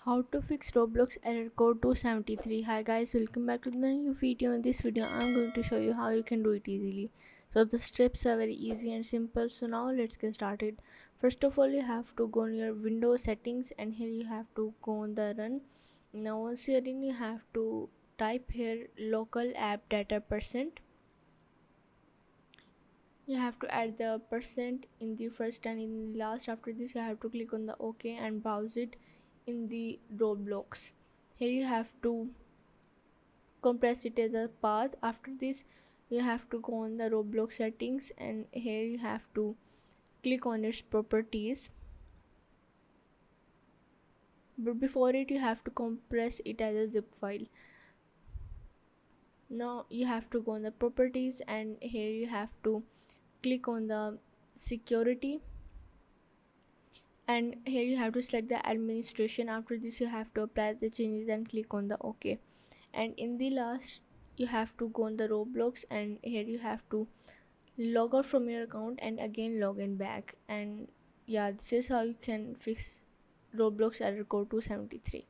How to fix Roblox error code 273. Hi guys, welcome back to the new video. In this video I'm going to show you how you can do it easily. So the steps are very easy and simple. So now let's get started. First of all, you have to go on your Windows settings, and here you have to go on the run. Now once you're in, you have to type here local app data percent. You have to add the percent in the first and in the last. After this, you have to click on the OK and browse it in the Roblox. Here you have to compress it as a path. After this, you have to go on the Roblox settings, and here you have to click on its properties. But before it, you have to compress it as a zip file. Now you have to go on the properties, and here you have to click on the security, and here you have to select the administration. After this, you have to apply the changes and click on the OK. And in the last, you have to go on the Roblox, and here you have to log out from your account and again log in back. And yeah, this is how you can fix Roblox error code 273.